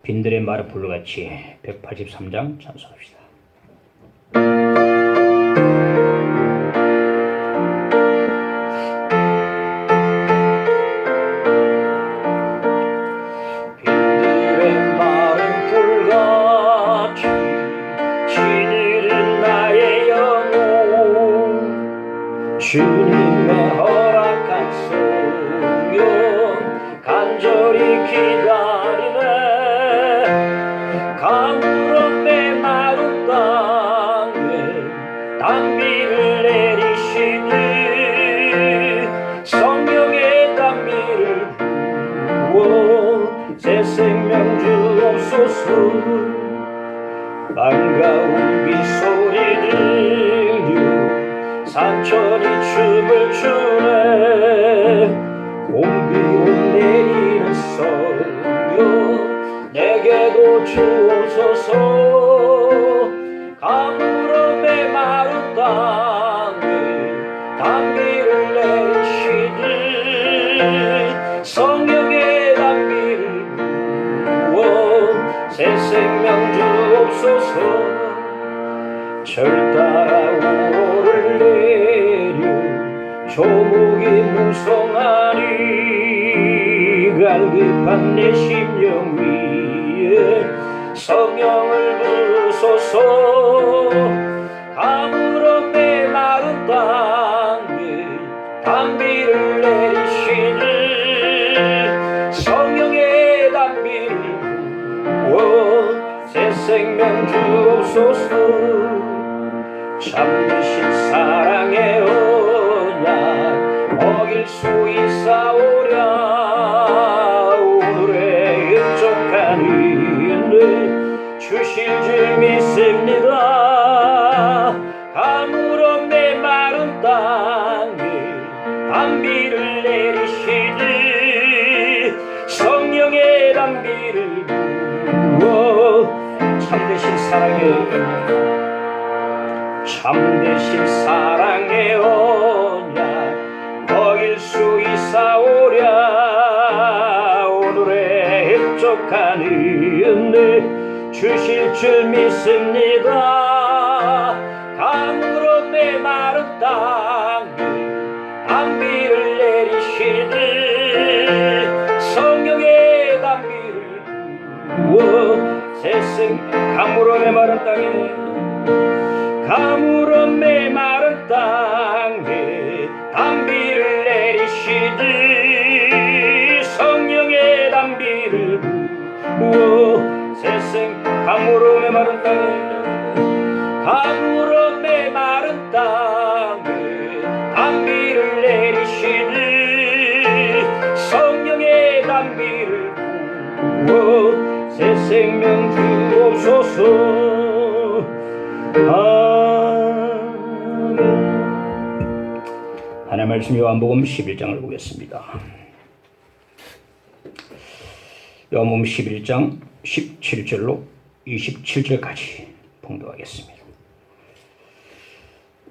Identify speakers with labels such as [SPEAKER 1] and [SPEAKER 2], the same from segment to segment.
[SPEAKER 1] 빈들의 말을 불러같이 183장 찬송합시다. 빈들의 말은 불같이 시들은 나의 영혼 주님의 허락한 성령 간절히 기다리네. 가물어 메마른 땅에 단비를 내리시니 성령의 단비를 부어 새 생명 주옵소서. 반가운 빗소리 들려 산천이 춤을 추네. 온비로 내리는 성령 내게도 주옵소서. 가물어 메마른 땅에 단비를 내리시니 성령의 단비를 부어 새 생명 주옵소서. 절 따라 우호를 내려 조목이 뭉성하니 갈급한 내 심령 위에 성령을 부으소서. 가물어 메마른 땅에 단비를 내리시니 성령의 단비를 부어 새 생명 주옵소서. 참되신 사랑의 언약 어길 수 있사오랴. 오늘의 흡족한 은혜 주실 줄 믿습니다. 가물어 메마른 땅에 단비를 내리시니 성령의 단비를 부어 참되신 사랑의 언약 어길 수 있사오랴. 오늘의 흡족한 은혜 주실 줄 믿습니다. 가물어 메마른 땅에 단비를 내리시니 성령의 단비를 부어 새생. 가물어 메마른 땅에 가물어 메마른 땅에 단비를 내리시니 성령의 단비를 부어 새생. 가물어 메마른 땅에 가물어 메마른 땅에 단비를 내리시니 성령의 단비를 부어 새 생명 주옵소서. 하나님의 말씀 요한복음 11장을 보겠습니다. 요한복음 11장 17절로 27절까지 봉독하겠습니다.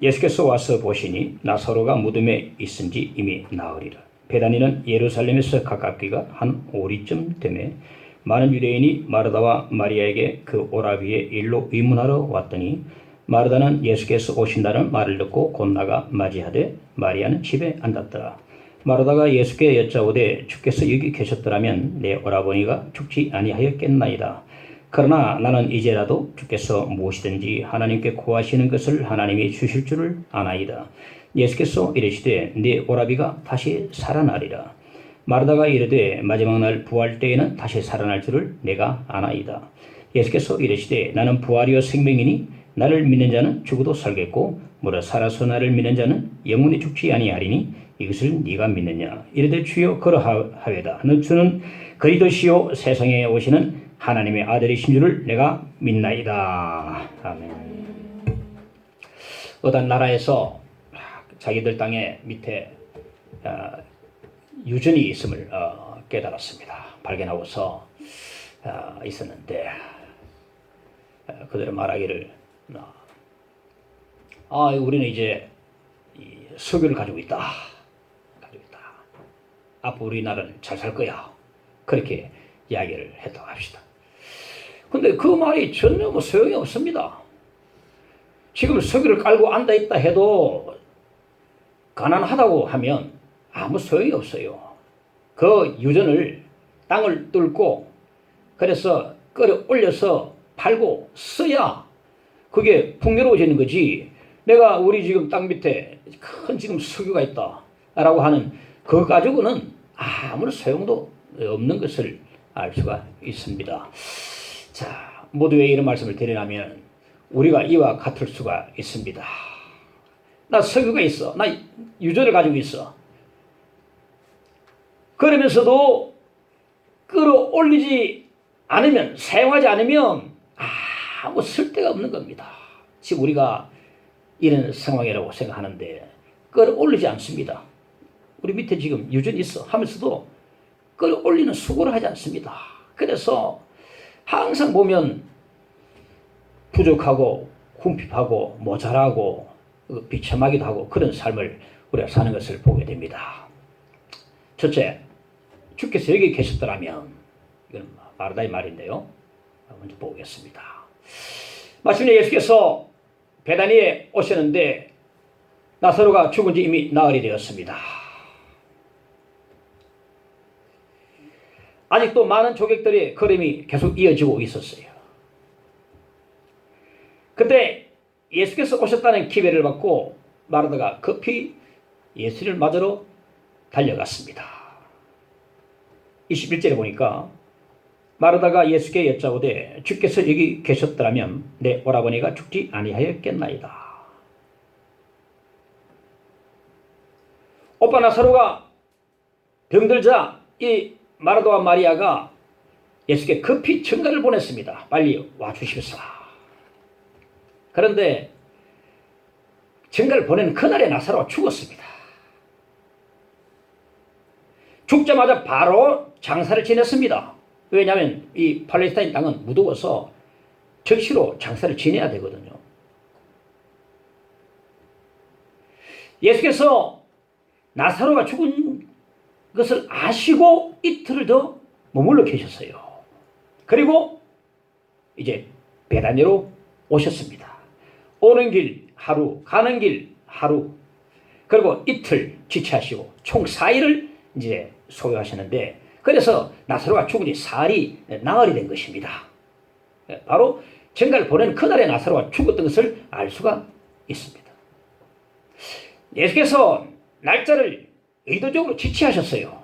[SPEAKER 1] 예수께서 와서 보시니 나사로가 무덤에 있은지 이미 나으리라. 베다니는 예루살렘에서 가깝기가 한 오리쯤 되매 많은 유대인이 마르다와 마리아에게 그 오라비의 일로 의문하러 왔더니 마르다는 예수께서 오신다는 말을 듣고 곧 나가 맞이하되 마리아는 집에 앉았더라. 마르다가 예수께 여짜오되 주께서 여기 계셨더라면 내 오라버니가 죽지 아니하였겠나이다. 그러나 나는 이제라도 주께서 무엇이든지 하나님께 구하시는 것을 하나님이 주실 줄을 아나이다. 예수께서 이르시되 네 오라비가 다시 살아나리라. 마르다가 이르되 마지막 날 부활 때에는 다시 살아날 줄을 내가 아나이다. 예수께서 이르시되 나는 부활이요 생명이니 나를 믿는 자는 죽어도 살겠고 무릇 살아서 나를 믿는 자는 영원히 죽지 아니하리니 이것을 네가 믿느냐. 이르되 주여 그러하외다. 주는 그리스도시요 세상에 오시는 하나님의 아들이신 줄을 내가 믿나이다. 아멘. 어떤 나라에서 자기들 땅에 밑에 유전이 있음을 깨달았습니다. 발견하고서 있었는데 그들은 말하기를 우리는 이제 석유를 가지고 있다. 앞으로 우리나라는 잘 살 거야. 그렇게 이야기를 했다고 합시다. 근데 그 말이 전혀 뭐 소용이 없습니다. 지금 석유를 깔고 앉아 있다 해도 가난하다고 하면 아무 소용이 없어요. 그 유전을 땅을 뚫고 그래서 끌어올려서 팔고 써야 그게 풍요로워지는 거지. 내가 우리 지금 땅 밑에 큰 지금 석유가 있다 라고 하는 그거 가지고는 아무런 소용도 없는 것을 알 수가 있습니다. 자, 모두 왜 이런 말씀을 드리냐면 우리가 이와 같을 수가 있습니다. 나 석유가 있어. 나 유전을 가지고 있어. 그러면서도 끌어올리지 않으면, 사용하지 않으면 아무 쓸데가 없는 겁니다. 지금 우리가 이런 상황이라고 생각하는데 끌어올리지 않습니다. 우리 밑에 지금 유전이 있어 하면서도 끌어올리는 수고를 하지 않습니다. 그래서 항상 보면 부족하고 궁핍하고 모자라고 비참하기도 하고 그런 삶을 우리가 사는 것을 보게 됩니다. 첫째, 주께서 여기 계셨더라면, 이건 마르다의 말인데요. 먼저 보겠습니다. 마침내 예수께서 베다니에 오셨는데 나사로가 죽은 지 이미 나흘이 되었습니다. 아직도 많은 조객들의 걸음이 계속 이어지고 있었어요. 그때 예수께서 오셨다는 기회를 받고 마르다가 급히 예수를 맞으러 달려갔습니다. 21절에 보니까 마르다가 예수께 여짜오되 주께서 여기 계셨더라면 내 오라버니가 죽지 아니하였겠나이다. 오빠 나사로가 병들자 이 마르다와 마리아가 예수께 급히 청가를 보냈습니다. 빨리 와주십사. 그런데 청가를 보낸 그날에 나사로가 죽었습니다. 죽자마자 바로 장사를 지냈습니다. 왜냐하면 이 팔레스타인 땅은 무더워서 적시로 장사를 지내야 되거든요. 예수께서 나사로가 죽은 것을 아시고 이틀을 더 머물러 계셨어요. 그리고 이제 베다니로 오셨습니다. 오는 길 하루, 가는 길 하루, 그리고 이틀 지체하시고 총 4일을 이제 소요하셨는데, 그래서 나사로가 죽은 지 사흘이 나흘이 된 것입니다. 바로 정가를 보낸 그날에 나사로가 죽었던 것을 알 수가 있습니다. 예수께서 날짜를 의도적으로 지체하셨어요.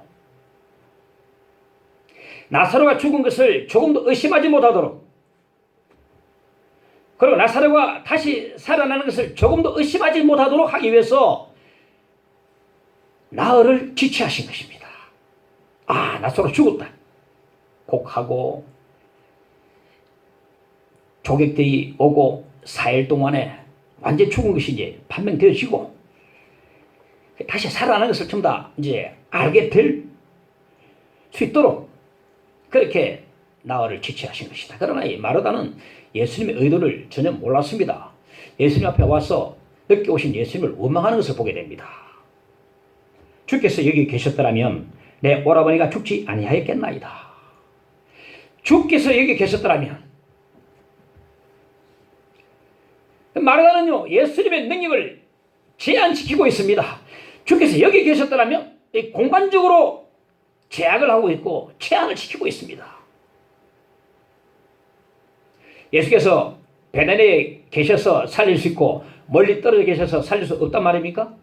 [SPEAKER 1] 나사로가 죽은 것을 조금도 의심하지 못하도록, 그리고 나사로가 다시 살아나는 것을 조금도 의심하지 못하도록 하기 위해서 나흘을 지체하신 것입니다. 아, 나사로 죽었다 곡하고 조객들이 오고 4일 동안에 완전히 죽은 것이 이제 판명되어지고 다시 살아나는 것을 전부 다 이제 알게 될 수 있도록 그렇게 나흘을 지체하신 것이다. 그러나 이 마르다는 예수님의 의도를 전혀 몰랐습니다. 예수님 앞에 와서 늦게 오신 예수님을 원망하는 것을 보게 됩니다. 주께서 여기 계셨더라면 내 오라버니가 죽지 아니하였겠나이다. 주께서 여기 계셨더라면, 마르다는요 예수님의 능력을 제한시키고 있습니다. 주께서 여기 계셨더라면 공간적으로 제약을 하고 있고 제한을 시키고 있습니다. 예수께서 베다니에 계셔서 살릴 수 있고 멀리 떨어져 계셔서 살릴 수 없단 말입니까?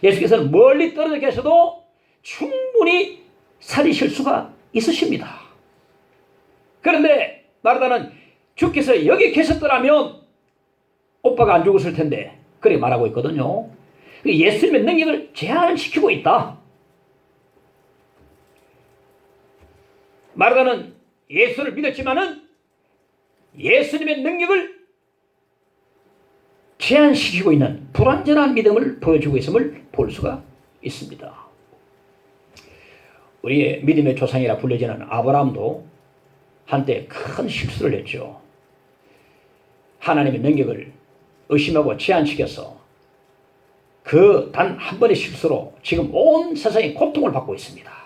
[SPEAKER 1] 예수께서는 멀리 떨어져 계셔도 충분히 살리실 수가 있으십니다. 그런데 마르다는 주께서 여기 계셨더라면 오빠가 안 죽었을 텐데 그렇게 말하고 있거든요. 예수님의 능력을 제한을 시키고 있다. 마르다는 예수를 믿었지만은 예수님의 능력을 제한시키고 있는 불완전한 믿음을 보여주고 있음을 볼 수가 있습니다. 우리의 믿음의 조상이라 불려지는 아브라함도 한때 큰 실수를 했죠. 하나님의 능력을 의심하고 제한시켜서 그 단 한 번의 실수로 지금 온 세상이 고통을 받고 있습니다.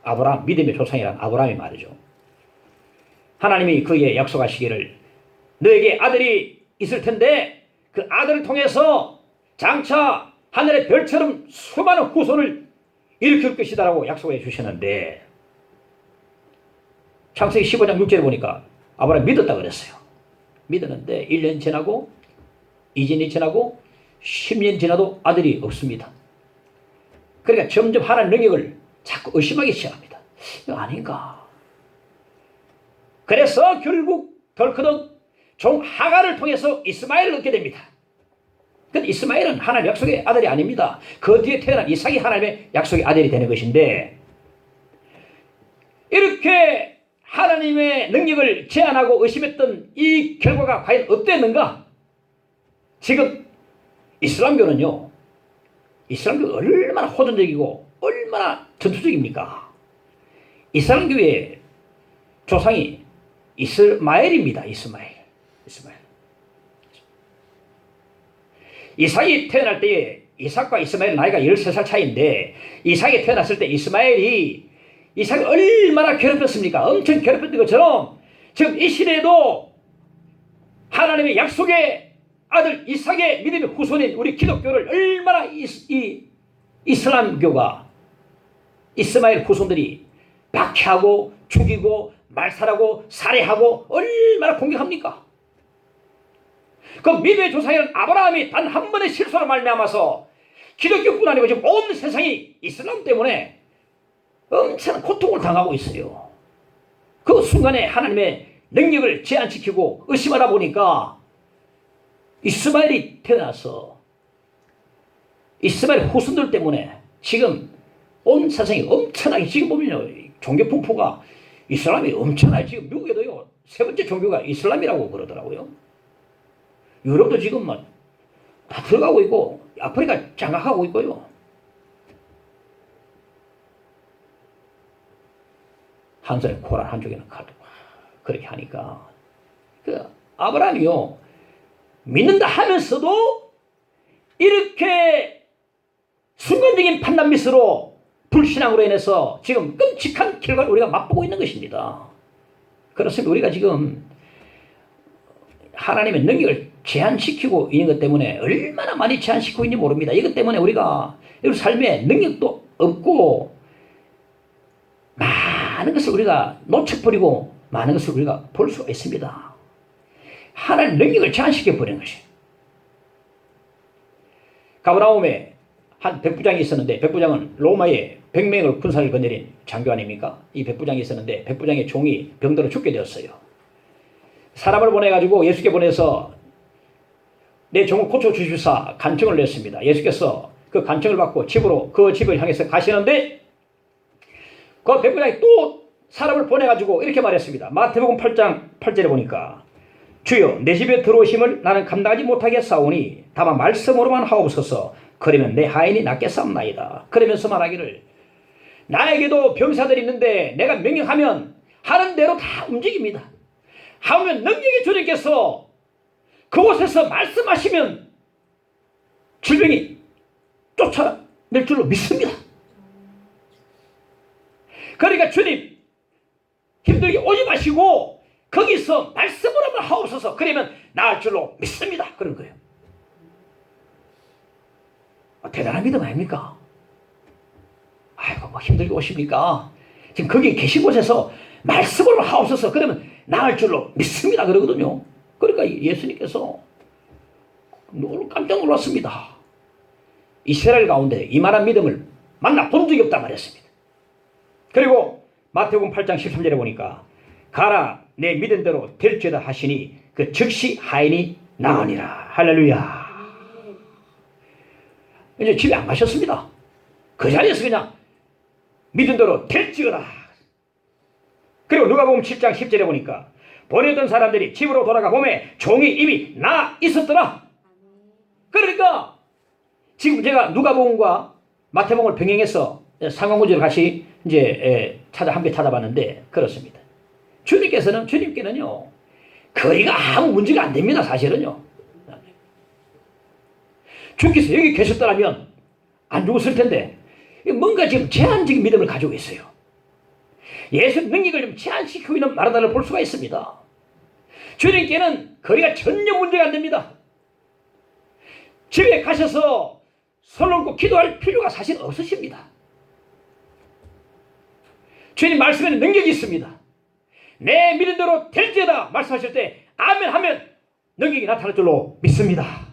[SPEAKER 1] 아브라함, 믿음의 조상이란 아브라함이 말이죠. 하나님이 그에게 약속하시기를 너에게 아들이 있을 텐데 그 아들을 통해서 장차 하늘의 별처럼 수많은 후손을 일으킬 것이다라고 약속해 주셨는데 창세기 15장 6절에 보니까 아브라함이 믿었다 그랬어요. 믿었는데 1년 지나고 2년이 지나고 10년 지나도 아들이 없습니다. 그러니까 점점 하나님 능력을 자꾸 의심하기 시작합니다. 이거 아닌가? 그래서 결국 덜커덕 종 하갈을 통해서 이스마엘을 얻게 됩니다. 근데 이스마엘은 하나님의 약속의 아들이 아닙니다. 그 뒤에 태어난 이삭이 하나님의 약속의 아들이 되는 것인데 이렇게 하나님의 능력을 제한하고 의심했던 이 결과가 과연 어땠는가? 지금 이슬람교는요. 이슬람교가 얼마나 호전적이고 얼마나 전투적입니까? 이슬람교의 조상이 이스마엘입니다. 이스마엘. 이삭이 태어날 때에 이삭과 이스마엘 나이가 13살 차이인데 이삭이 태어났을 때 이스마엘이 이삭을 얼마나 괴롭혔습니까? 엄청 괴롭혔던 것처럼 지금 이 시대에도 하나님의 약속의 아들 이삭의 믿음의 후손인 우리 기독교를 얼마나 이슬람교가 이스마엘 후손들이 박해하고 죽이고 말살하고 살해하고 얼마나 공격합니까? 그 믿음의 조상인 아브라함이 단 한 번의 실수로 말미암아서 기독교뿐 아니고 지금 온 세상이 이슬람 때문에 엄청난 고통을 당하고 있어요. 그 순간에 하나님의 능력을 제한시키고 의심하다 보니까 이스마엘이 태어나서 이스마엘 후손들 때문에 지금 온 세상이 엄청나게 지금 보면요. 종교 풍토가 이슬람이 엄청나게 지금 미국에도요. 세 번째 종교가 이슬람이라고 그러더라고요. 유럽도 지금 막 다 들어가고 있고 아프리카 장악하고 있고요. 한손에 코란 한쪽에는 카드 그렇게 하니까 그 아브라함이요. 믿는다 하면서도 이렇게 순간적인 판단 미스로 불신앙으로 인해서 지금 끔찍한 결과를 우리가 맛보고 있는 것입니다. 그렇습니다. 우리가 지금 하나님의 능력을 제한시키고 있는 것 때문에 얼마나 많이 제한시키고 있는지 모릅니다. 이것 때문에 우리가 삶에 능력도 없고 많은 것을 우리가 놓쳐버리고 많은 것을 우리가 볼 수가 있습니다. 하나님 능력을 제한시켜버리는 것이. 가버나움에 한 백부장이 있었는데 백부장은 로마의 100명을 군사를 거느린 장교 아닙니까? 이 백부장이 있었는데 백부장의 종이 병들어 죽게 되었어요. 사람을 보내가지고 예수께 보내서 내 종을 고쳐주시사 간청을 냈습니다. 예수께서 그 간청을 받고 집으로 그 집을 향해서 가시는데 그 백부장이 또 사람을 보내가지고 이렇게 말했습니다. 마태복음 8장 8절에 보니까 주여 내 집에 들어오심을 나는 감당하지 못하겠사오니 다만 말씀으로만 하옵소서 그러면 내 하인이 낫겠사옵나이다. 그러면서 말하기를 나에게도 병사들이 있는데 내가 명령하면 하는 대로 다 움직입니다. 하면 능력의 주님께서 그곳에서 말씀하시면 질병이 쫓아낼 줄로 믿습니다. 그러니까 주님 힘들게 오지 마시고 거기서 말씀으로만 하옵소서 그러면 나을 줄로 믿습니다. 그런 거예요. 대단한 믿음 아닙니까? 아이고 뭐 힘들게 오십니까? 지금 거기 계신 곳에서 말씀으로 하옵소서 그러면 나을 줄로 믿습니다. 그러거든요. 그러니까 예수님께서 깜짝 놀랐습니다. 이스라엘 가운데 이만한 믿음을 만나본 적이 없단 말이었습니다. 그리고 마태복음 8장 13절에 보니까 가라 내 믿음대로 될지어다 하시니 그 즉시 하인이 나으니라. 할렐루야. 이제 집에 안 가셨습니다. 그 자리에서 그냥 믿음대로 될지어다. 그리고 누가복음 7장 10절에 보니까 보내던 사람들이 집으로 돌아가 보매 종이 이미 나 있었더라. 그러니까 지금 제가 누가복음과 마태복음을 병행해서 상황구절을 같이 이제 함께 찾아봤는데 그렇습니다. 주님께는요 거리가 아무 문제가 안 됩니다. 사실은요. 주께서 여기 계셨더라면 안 죽었을 텐데 뭔가 지금 제한적인 믿음을 가지고 있어요. 예수의 능력을 좀 제한시키고 있는 마르다를 볼 수가 있습니다. 주님께는 거리가 전혀 문제가 안 됩니다. 집에 가셔서 손 얹고 기도할 필요가 사실 없으십니다. 주님 말씀에는 능력이 있습니다. 내 믿은 대로 될지어다 말씀하실 때 아멘 하면 능력이 나타날 줄로 믿습니다.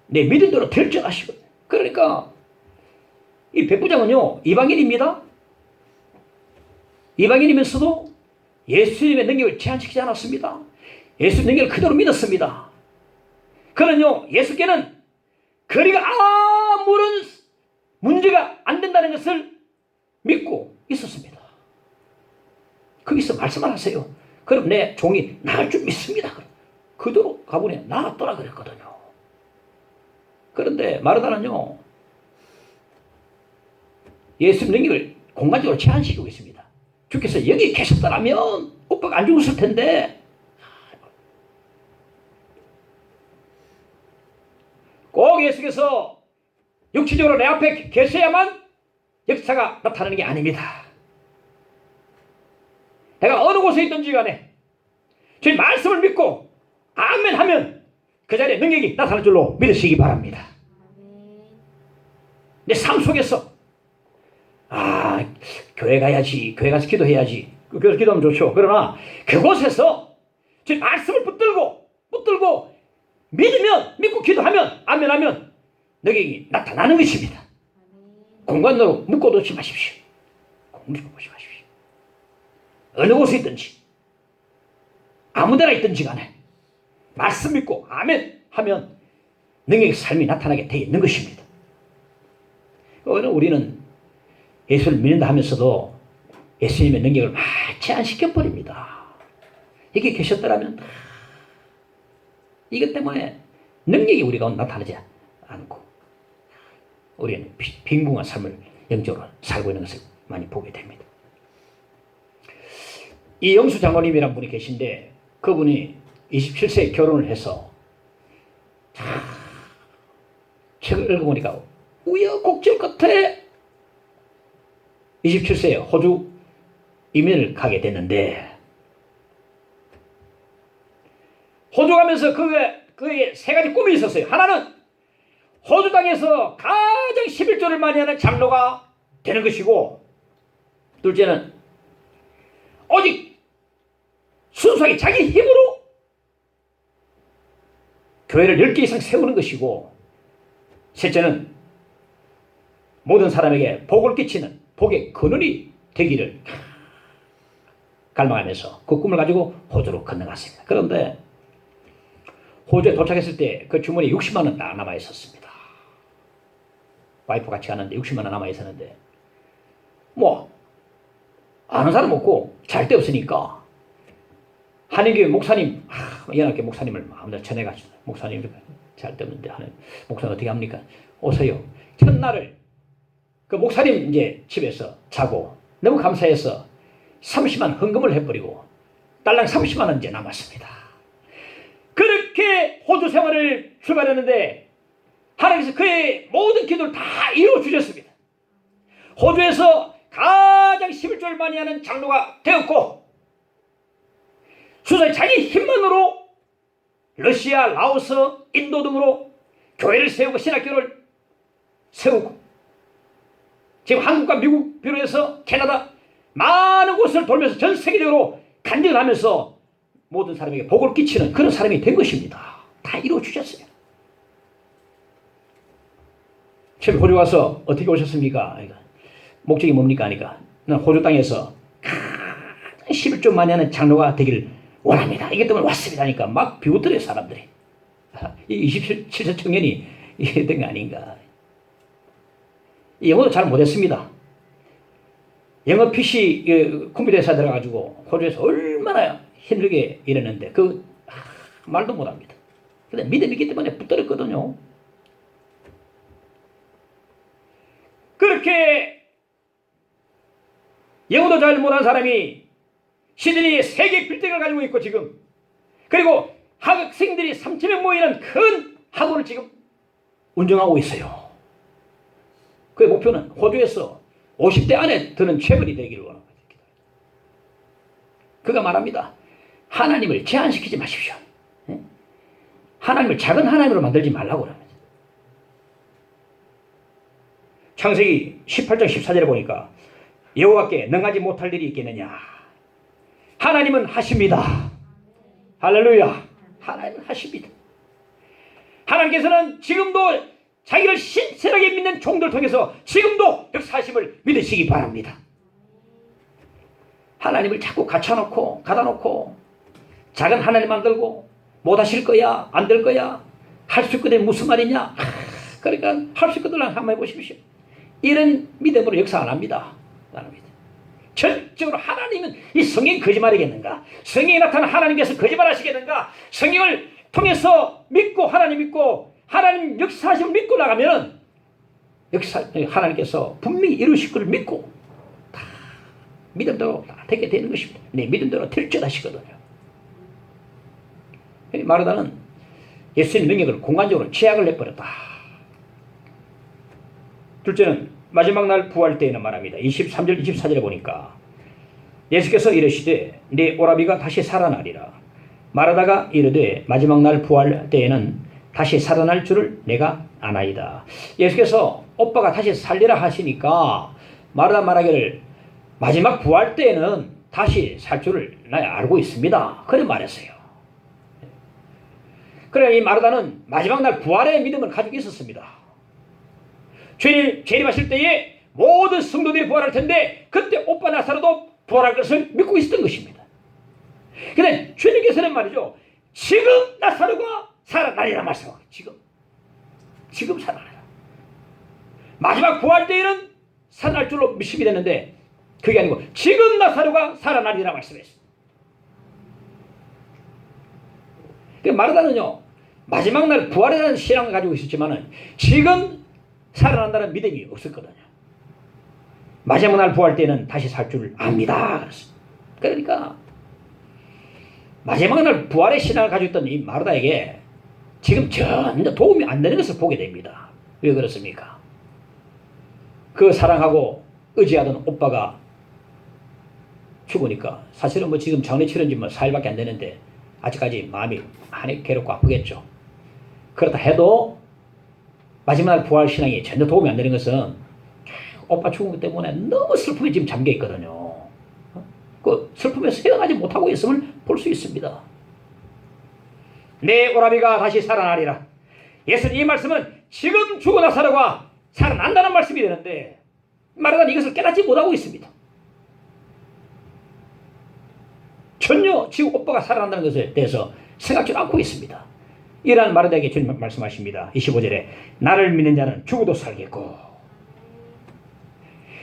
[SPEAKER 1] 내 믿은 대로 될지어다 하시고, 그러니까 이 백부장은요 이방인입니다. 이방인이면서도 예수님의 능력을 제한시키지 않았습니다. 예수의 능력을 그대로 믿었습니다. 그는요 예수께는 거리가 아무런 문제가 안 된다는 것을 믿고 있었습니다. 거기서 말씀을 하세요. 그럼 내 종이 나갈 줄 믿습니다. 그대로 가보니 나갔더라 그랬거든요. 그런데 마르다는요 예수의 능력을 공간적으로 제한시키고 있습니다. 주께서 여기 계셨더라면 오빠가 안 죽었을 텐데, 꼭 예수께서 육체적으로 내 앞에 계셔야만 역사가 나타나는 게 아닙니다. 내가 어느 곳에 있든지 간에 주님 말씀을 믿고 아멘 하면 그 자리에 능력이 나타날 줄로 믿으시기 바랍니다. 내 삶 속에서 교회 가야지, 교회 가서 기도해야지, 교회에서 기도하면 좋죠. 그러나 그곳에서 주님 말씀을 붙들고 믿으면, 믿고 기도하면, 아멘 하면 능력이 나타나는 것입니다. 공간으로 묶어놓지 마십시오. 묶어놓지 마십시오. 어느 곳에 있든지 아무데나 있든지 간에 말씀 믿고 아멘 하면 능력의 삶이 나타나게 되어 있는 것입니다. 우리는 예수를 믿는다 하면서도 예수님의 능력을 막 제한시켜버립니다. 이게 계셨더라면 이것 때문에 능력이 우리 가운데 나타나지 않고 우리는 빈궁한 삶을 영적으로 살고 있는 것을 많이 보게 됩니다. 이 영수 장로님이라는 분이 계신데 그분이 27세에 결혼을 해서 책을 읽어보니까 우여곡절 끝에 27세에 호주 이민을 가게 됐는데, 호주 가면서 그의 세 가지 꿈이 있었어요. 하나는 호주 땅에서 가장 11조를 많이 하는 장로가 되는 것이고, 둘째는 오직 순수하게 자기 힘으로 교회를 10개 이상 세우는 것이고, 셋째는 모든 사람에게 복을 끼치는 복의 근원이 되기를 갈망하면서 그 꿈을 가지고 호주로 건너갔습니다. 그런데 호주에 도착했을 때 그 주머니에 60만 원 딱 남아 있었습니다. 와이프 같이 가는데 60만 원 남아 있었는데, 아는 사람 없고 잘 데 없으니까 한인교회 목사님, 연합교회 목사님을 마음대로 전해가지고, 목사님 잘 데 없는데 하는 목사님 어떻게 합니까? 오세요. 첫날을 그 목사님 이제 집에서 자고 너무 감사해서 30만 헌금을 해버리고 달랑 30만 원 이제 남았습니다. 그렇게 호주 생활을 출발했는데 하나님께서 그의 모든 기도를 다 이루어 주셨습니다. 호주에서 가장 11조를 많이 하는 장로가 되었고, 수사에 자기 힘만으로 러시아, 라오스, 인도 등으로 교회를 세우고 신학교를 세우고, 지금 한국과 미국 비롯해서 캐나다 많은 곳을 돌면서 전 세계적으로 간증을 하면서 모든 사람에게 복을 끼치는 그런 사람이 된 것입니다. 다 이루어 주셨어요. 처음에 호주 와서 어떻게 오셨습니까? 목적이 뭡니까? 하니까 난 호주 땅에서 11조 만에 하는 장로가 되기를 원합니다. 이것 때문에 왔습니다. 하니까 막 비웃더래요, 사람들이. 이 27세 청년이 이게 된 거 아닌가. 영어도 잘 못했습니다. 영어 PC 컴퓨터 회사 들어가지고 호주에서 얼마나 힘들게 일했는데 말도 못합니다. 근데 믿음이 있기 때문에 붙들었거든요. 그렇게 영어도 잘 못한 사람이 시드니에 세계 빌딩을 가지고 있고, 지금 그리고 학생들이 3,000명 모이는 큰 학원을 지금 운영하고 있어요. 그의 목표는 호주에서 50대 안에 드는 체벌이 되기를 원합니다. 그가 말합니다. 하나님을 제한시키지 마십시오. 하나님을 작은 하나님으로 만들지 말라고 합니다. 창세기 18장 14절에 보니까 여호와께 능하지 못할 일이 있겠느냐. 하나님은 하십니다. 할렐루야. 하나님은 하십니다. 하나님께서는 지금도 자기를 신실하게 믿는 종들을 통해서 지금도 역사하심을 믿으시기 바랍니다. 하나님을 자꾸 갖춰놓고 가다놓고 작은 하나님 만들고 못하실 거야 안 될 거야 할 수 있거든 무슨 말이냐. 그러니까 할 수 있거든 한번 해보십시오. 이런 믿음으로 역사 안 합니다. 전적으로 하나님은 이 성경이 거짓말이겠는가? 성경에 나타난 하나님께서 거짓말하시겠는가? 성경을 통해서 믿고 하나님 믿고 하나님 역사하심을 믿고 나가면 하나님께서 분명히 이루실 것을 믿고 다 믿음대로 다 되게 되는 것입니다. 내 믿음대로 될 줄 아시거든요. 마르다는 예수님의 능력을 공간적으로 제약을 내버렸다. 둘째는 마지막 날 부활 때에는 말합니다. 23절 24절에 보니까 예수께서 이르시되 내 오라비가 다시 살아나리라. 마르다가 이르되 마지막 날 부활 때에는 다시 살아날 줄을 내가 아나이다. 예수께서 오빠가 다시 살리라 하시니까 마르다 말하기를 마지막 부활 때에는 다시 살 줄을 나 알고 있습니다. 그래 말했어요. 그래 이 마르다는 마지막 날 부활의 믿음을 가지고 있었습니다. 주님 재림하실 때에 모든 성도들이 부활할 텐데 그때 오빠 나사로도 부활할 것을 믿고 있었던 것입니다. 그런데 주님께서는 말이죠. 지금 나사로가 살아나리라 말씀하고 지금 살아나리라. 마지막 부활 때에는 살아날 줄로 믿음이 됐는데 그게 아니고 지금 나사로가 살아나리라 말씀했습니다. 마르다는요 마지막 날 부활이라는 신앙을 가지고 있었지만은 지금 살아난다는 믿음이 없었거든요. 마지막 날 부활 때는 다시 살 줄 압니다. 그러니까 마지막 날 부활의 신앙을 가지고 있던 이 마르다에게 지금 전혀 도움이 안 되는 것을 보게 됩니다. 왜 그렇습니까? 그 사랑하고 의지하던 오빠가 죽으니까 사실은 뭐 지금 장례 치른 지 뭐 4일밖에 안 되는데 아직까지 마음이 한해 괴롭고 아프겠죠. 그렇다 해도 마지막 날 부활 신앙이 전혀 도움이 안 되는 것은 오빠 죽은 것 때문에 너무 슬픔에 지금 잠겨 있거든요. 그 슬픔에서 헤어나지 못하고 있음을 볼 수 있습니다. 내 오라비가 다시 살아나리라. 예수님 이 말씀은 지금 죽은 나사로가 살아난다는 말씀이 되는데 마르다는 이것을 깨닫지 못하고 있습니다. 전혀 지금 오빠가 살아난다는 것에 대해서 생각지 않고 있습니다. 이러한 마르다에게 주님 말씀하십니다. 25절에 나를 믿는 자는 죽어도 살겠고.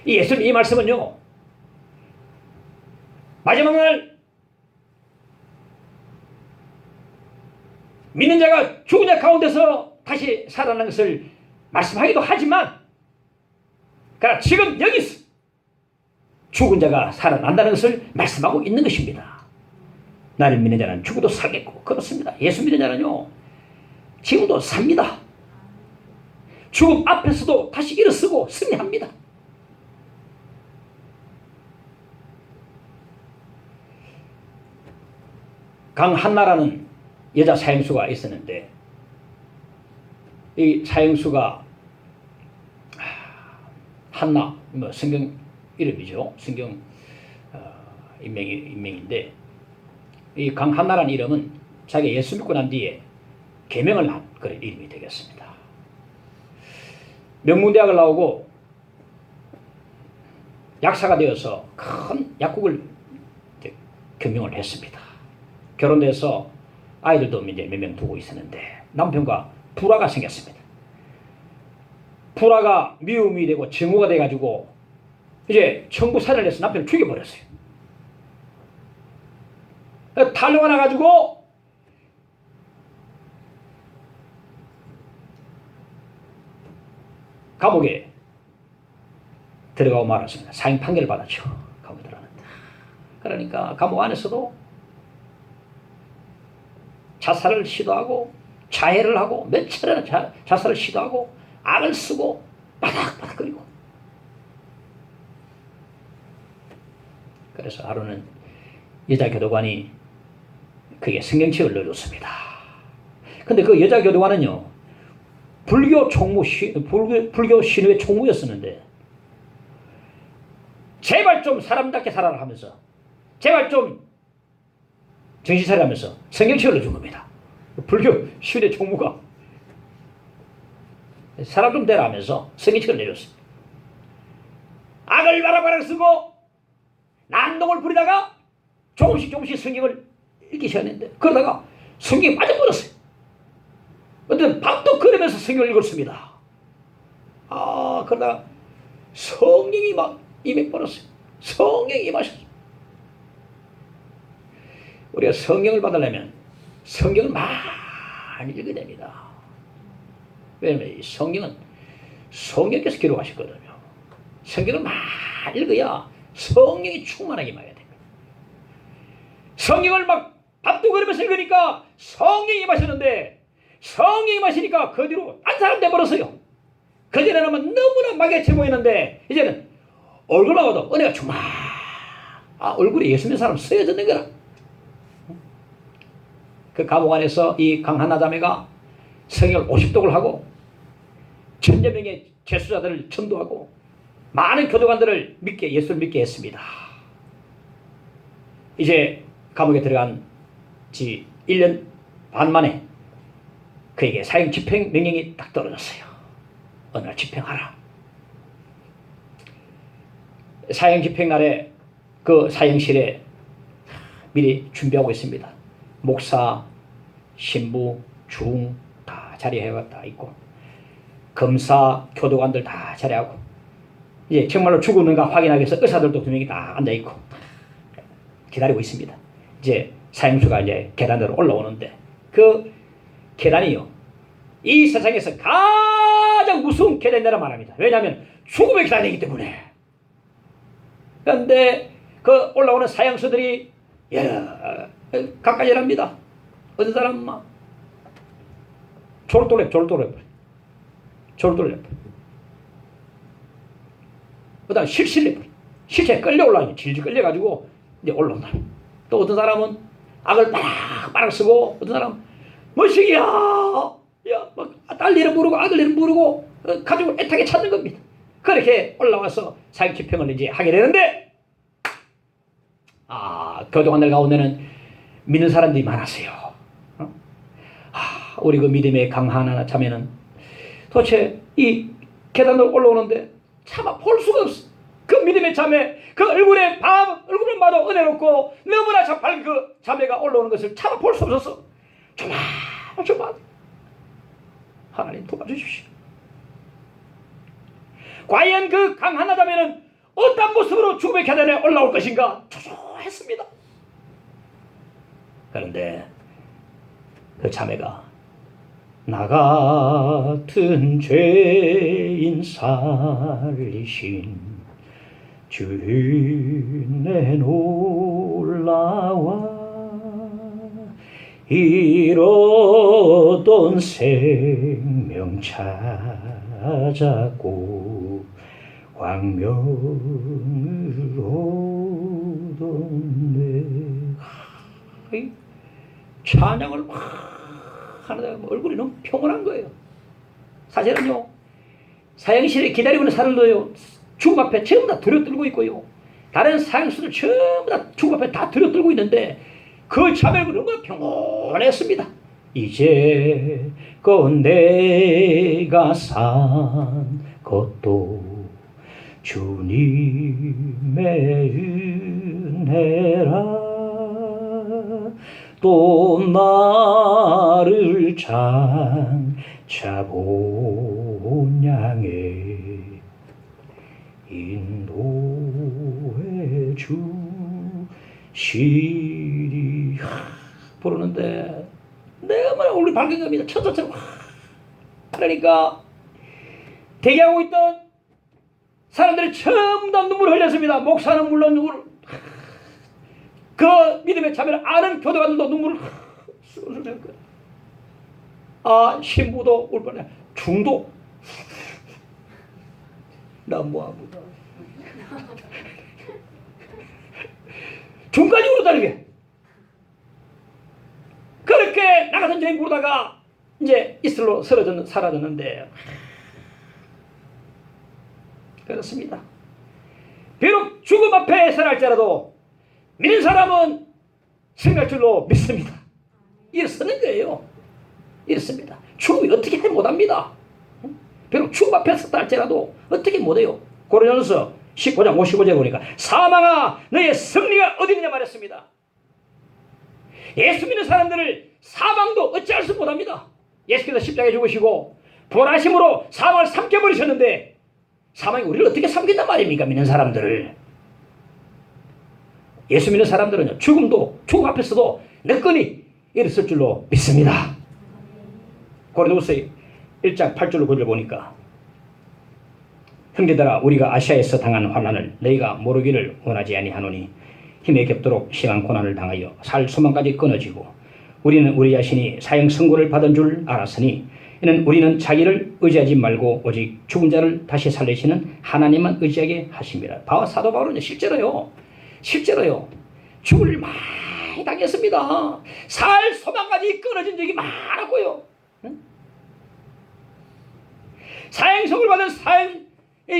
[SPEAKER 1] 이 예수님 이 말씀은요 마지막 날 믿는 자가 죽은 자 가운데서 다시 살아나는 것을 말씀하기도 하지만 그러나 지금 여기서 죽은 자가 살아난다는 것을 말씀하고 있는 것입니다. 나를 믿는 자는 죽어도 살겠고. 그렇습니다. 예수 믿는 자는요 지금도 삽니다. 죽음 앞에서도 다시 일어서고 승리합니다. 강한나라는 여자 사형수가 있었는데 이 사형수가 한나 뭐 성경 이름이죠. 성경 인명인데 이 강한나라는 이름은 자기가 예수 믿고 난 뒤에 계명을 한 그런 이름이 되겠습니다. 명문대학을 나오고 약사가 되어서 큰 약국을 경영을 했습니다. 결혼돼서 아이들도 이제 몇 명 두고 있었는데 남편과 불화가 생겼습니다. 불화가 미움이 되고 증오가 돼가지고 이제 청부 살인을 해서 남편을 죽여버렸어요. 달려가 나가지고 감옥에 들어가고 말았습니다. 사형 판결을 받았죠. 감옥에 들어갔는데. 그러니까 감옥 안에서도 자살을 시도하고 자해를 하고 몇 차례나 자살을 시도하고 악을 쓰고 바닥바닥거리고 그래서 하루는 여자 교도관이 그게 성경책을 넣어줬습니다. 근데 그 여자 교도관은요, 불교 신우의 총무였었는데, 제발 좀 사람답게 살아라 하면서, 제발 좀 정신 차려 하면서 성경책을 넣어준 겁니다. 불교 신우의 총무가 사람 좀 되라 하면서 성경책을 내줬습니다. 악을 바라바라 쓰고 난동을 부리다가 조금씩 성경을 읽기 시작했는데, 그러다가 성경에 빠져버렸어요. 어떤 밤도 걸으면서 성경을 읽었습니다. 그러다가 성령이 막 임해버렸어요. 성령이 임하셨어요. 우리가 성경을 받으려면 성경을 많이 읽어야 됩니다. 왜냐하면 이 성경은 성령께서 기록하셨거든요. 성경을 많이 읽어야 성령이 충만하게 임해야 됩니다. 성경을 막 밥도 그러면서 읽으니까 성령이 임하셨는데, 성령이 임하시니까 그 뒤로 딴 사람 돼버렸어요. 그전에는 너무나 막연해 보이는데 이제는 얼굴만 봐도 은혜가 충만. 얼굴에 예수 믿는 사람 쓰여졌는 거라. 그 감옥 안에서 이 강하나 자매가 성경을 50독을 하고 1000여 명의 재수자들을 전도하고 많은 교도관들을 예수를 믿게 했습니다. 이제 감옥에 들어간 지 1년 반 만에 그에게 사형 집행 명령이 딱 떨어졌어요. 어느 날 집행하라. 사형 집행 날에 그 사형실에 미리 준비하고 있습니다. 목사, 신부, 중 다 자리해가 다 있고, 검사, 교도관들 다 자리하고, 이제 정말로 죽었는가 확인하기 위해서 의사들도 2명이 다 앉아 있고 기다리고 있습니다. 이제 사형수가 이제 계단으로 올라오는데, 그 계단이요, 이 세상에서 가장 무서운 계단이라 말합니다. 왜냐하면 죽음의 계단이기 때문에. 그런데 그 올라오는 사형수들이 각가지랍니다. 어떤 사람은 막 졸돌랩 그 다음 실체에 끌려 올라가요. 질질 끌려가지고 이제 올라온다. 또 어떤 사람은 악을 빠락빠락 쓰고, 어떤 사람은 뭐시기야, 막 딸 이름 부르고 아들 이름 부르고 가족을 애타게 찾는 겁니다. 그렇게 올라와서 사형 집행을 이제 하게 되는데, 교도관들 가운데는 믿는 사람들이 많았어요. 우리 그 믿음의 강하나 자매는 도대체 이 계단으로 올라오는데 차마 볼 수가 없어. 그 믿음의 자매, 그 얼굴을 봐도 은혜롭고 너무나 밝은 그 자매가 올라오는 것을 차마 볼 수 없었어. 조만 하나님 도와주십시오. 과연 그 강하나 자매는 어떤 모습으로 죽음의 계단에 올라올 것인가 조조했습니다. 그런데 그 자매가 나 같은 죄인 살리신 주내 놀라와 잃었던 생명 찾았고 광명을 얻었네. 찬양을 하는데 얼굴이 너무 평온한 거예요. 사실은요, 사형실에 기다리고 있는 사람들도요, 죽음 앞에 전부 다 들여들고 있고요, 다른 사형수들 전부 다 죽음 앞에 다 들여들고 있는데 그 자매가 너무 평온했습니다. 이제껏 내가 산 것도 주님의 은혜라. 또 나를 장차 본 양에 인도해 주시리. 부르는데 너무나 얼굴이 밝은 겁니다. 천사처럼. 그러니까 대기하고 있던 사람들이 전부 다 눈물을 흘렸습니다. 목사는 물론 눈물을, 그 믿음의 자매를 아는 교도관들도 눈물을 쏟아낼 거예요. 신부도 울 뻔해. 중도 나 뭐하고다. 중간적으로 다르게. 그렇게 나가던 저희 부르다가 이제 이슬로 사라졌는데, 그렇습니다. 비록 죽음 앞에 설할지라도 믿는 사람은 승리할 줄로 믿습니다. 일어서는 거예요. 이렇습니다. 죽음이 어떻게 못합니다. 비록 죽음 앞에 섰다 할지라도 어떻게 못해요. 고린도전서 15장 55절에 보니까 사망아 너의 승리가 어디 있느냐 말했습니다. 예수 믿는 사람들을 사망도 어찌할 수 못합니다. 예수께서 십자가에 죽으시고 부활하심으로 사망을 삼켜버리셨는데 사망이 우리를 어떻게 삼킨단 말입니까? 믿는 사람들을. 예수 믿는 사람들은요, 죽음 앞에서도 너끈히 일어설 줄로 믿습니다. 고린도후서 1장 8절로 9절 보니까 형제들아 우리가 아시아에서 당한 환난을 너희가 모르기를 원하지 아니하노니 힘에 겹도록 심한 고난을 당하여 살 소망까지 끊어지고 우리는 우리 자신이 사형 선고를 받은 줄 알았으니 이는 우리는 자기를 의지하지 말고 오직 죽은 자를 다시 살리시는 하나님만 의지하게 하십니다. 사도 바울은 실제로요 죽을 일 많이 당했습니다. 살 소망까지 끊어진 적이 많았고요. 사형 선고를 받은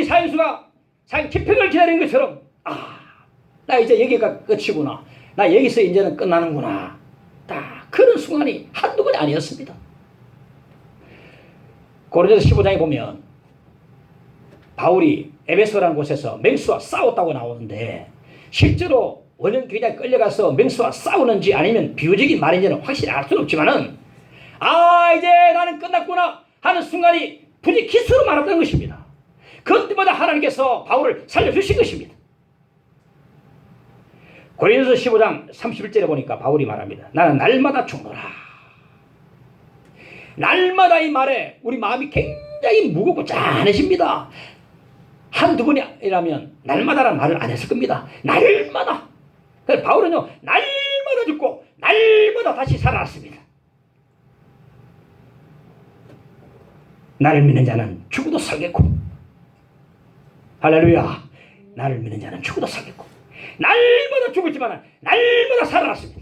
[SPEAKER 1] 사형수가 사형 집행을 기다리는 것처럼 나 이제 여기가 끝이구나. 나 여기서 이제는 끝나는구나. 딱 그런 순간이 한두 번이 아니었습니다. 고린도서 15장에 보면 바울이 에베소라는 곳에서 맹수와 싸웠다고 나오는데 실제로 원형 교회장에 끌려가서 맹수와 싸우는지 아니면 비유적인 말인지는 확실히 알 수는 없지만은 이제 나는 끝났구나 하는 순간이 분이 기스로 말았다는 것입니다. 그때마다 하나님께서 바울을 살려주신 것입니다. 고린도서 15장 31절에 보니까 바울이 말합니다. 나는 날마다 죽노라. 날마다 이 말에 우리 마음이 굉장히 무겁고 짠해집니다. 한두 번이라면 날마다라는 말을 안 했을 겁니다. 날마다. 그래서 바울은요 날마다 죽고 날마다 다시 살아났습니다. 나를 믿는 자는 죽어도 살겠고, 할렐루야, 나를 믿는 자는 죽어도 살겠고, 날마다 죽었지만 날마다 살아났습니다.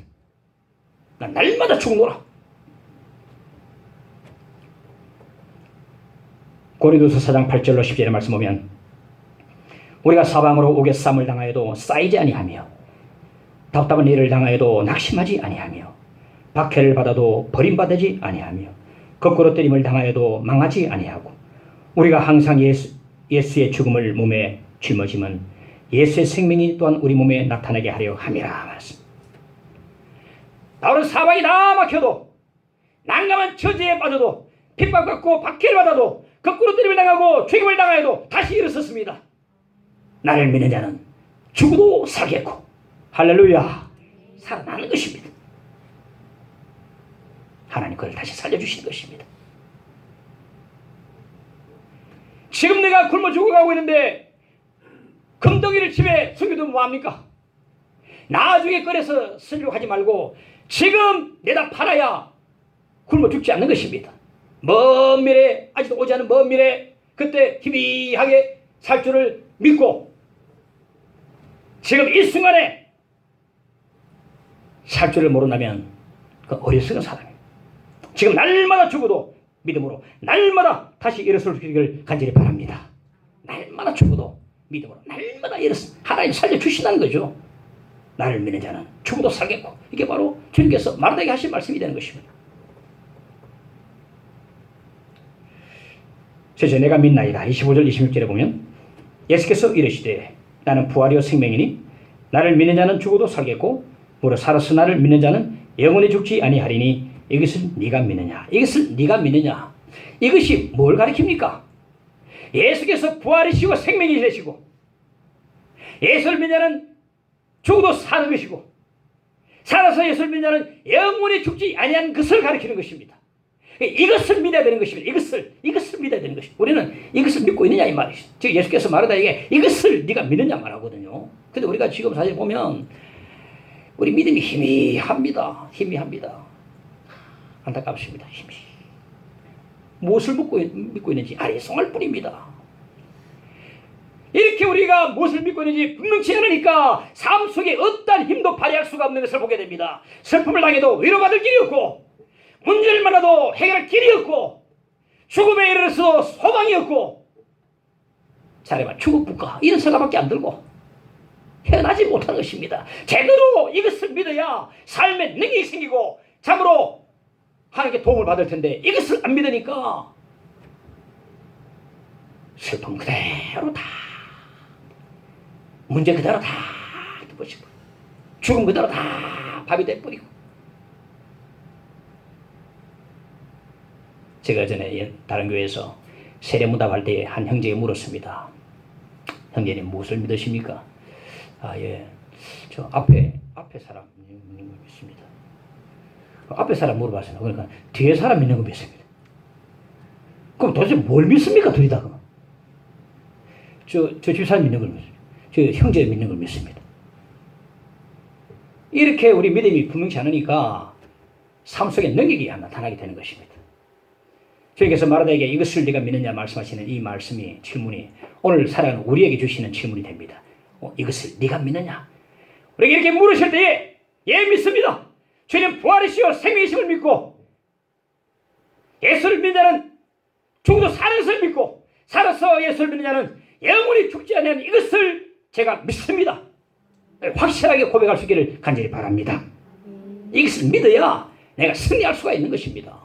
[SPEAKER 1] 난 날마다 죽노라. 고린도서 4장 8절로 10절의 말씀 보면 우리가 사방으로 오개쌈을 당하여도 쌓이지 아니하며 답답한 일을 당하여도 낙심하지 아니하며 박해를 받아도 버림받지 아니하며 거꾸로 때림을 당하여도 망하지 아니하고 우리가 항상 예수의 죽음을 몸에 짊어지면 예수의 생명이 또한 우리 몸에 나타나게 하려 함이라 말했습니다. 바울은 사방이 다 막혀도 난감한 처지에 빠져도 핍박받고 박해를 받아도 거꾸로 때림을 당하고 죽임을 당하여도 다시 일어섰습니다. 나를 믿는 자는 죽어도 살겠고, 할렐루야, 살아나는 것입니다. 하나님 그를 다시 살려주시는 것입니다. 지금 내가 굶어 죽어가고 있는데 금덩이를 집에 숨겨두면 뭐합니까? 나중에 꺼내서 쓰려고 하지 말고 지금 내다 팔아야 굶어 죽지 않는 것입니다. 먼 미래, 아직도 오지 않은 먼 미래, 그때 희미하게 살 줄을 믿고 지금 이 순간에 살 줄을 모른다면 그 어리석은 사람입니다. 지금 날마다 죽어도 믿음으로 날마다 다시 일어설 수 있기를 간절히 바랍니다. 날마다 죽어도 믿음으로 날마다 일어서 하나님 살려주신다는 거죠. 나를 믿는 자는 죽어도 살겠고, 이게 바로 주님께서 마르다에게 하신 말씀이 되는 것입니다. 그래서 내가 믿나이다 25절 26절에 보면 예수께서 이르시되 나는 부활이요 생명이니 나를 믿는 자는 죽어도 살겠고 무릇 살아서 나를 믿는 자는 영원히 죽지 아니하리니 이것을 네가 믿느냐? 이것을 네가 믿느냐? 이것이 뭘 가리킵니까? 예수께서 부활이시고 생명이 되시고 예수를 믿는 자는 죽어도 사는 것이고 살아서 예수를 믿는 자는 영원히 죽지 아니하는 것을 가리키는 것입니다. 이것을 믿어야 되는 것입니다. 이것을 믿어야 되는 것입니다. 우리는 이것을 믿고 있느냐 이 말이죠. 즉 예수께서 말하다에게 이것을 네가 믿느냐 말하거든요. 근데 우리가 지금 사실 보면 우리 믿음이 희미합니다. 안타깝습니다. 무엇을 믿고 있는지 아리송할 뿐입니다. 이렇게 우리가 무엇을 믿고 있는지 분명치 않으니까 삶 속에 어떠한 힘도 발휘할 수가 없는 것을 보게 됩니다. 슬픔을 당해도 위로받을 길이 없고, 문제를 만나도 해결할 길이 없고, 죽음에 이르러서도 소망이 없고, 잘해봐 죽을까 이런 생각밖에 안 들고 헤어나지 못하는 것입니다. 제대로 이것을 믿어야 삶에 능력이 생기고 참으로 하나님께 도움을 받을 텐데, 이것을 안 믿으니까 슬픔 그대로 다, 문제 그대로 다 덮어지고, 죽음 그대로 다 밥이 돼버리고. 제가 전에 다른 교회에서 세례문답할 때 한 형제에게 물었습니다. 형제님 무엇을 믿으십니까? 저 앞에 사람 믿는 걸 믿습니다. 앞에 사람 물어봤어요. 그러니까 뒤에 사람 믿는 걸 믿습니다. 그럼 도대체 뭘 믿습니까? 둘이 다. 저 집사람 믿는 걸 믿습니다. 저 형제 믿는 걸 믿습니다. 이렇게 우리 믿음이 분명치 않으니까 삶 속에 능력이 나타나게 되는 것입니다. 주님께서 마르다에게 이것을 네가 믿느냐 말씀하시는 이 말씀이, 질문이 오늘 살아가는 우리에게 주시는 질문이 됩니다. 이것을 네가 믿느냐? 우리에게 이렇게 물으실 때에 예 믿습니다. 주님 부활이시오 생명이심을 믿고, 예수를 믿는 자는 죽어도 사는 것을 믿고, 살아서 예수를 믿는 자는 영원히 죽지 않는 이것을 제가 믿습니다. 확실하게 고백할 수 있기를 간절히 바랍니다. 이것을 믿어야 내가 승리할 수가 있는 것입니다.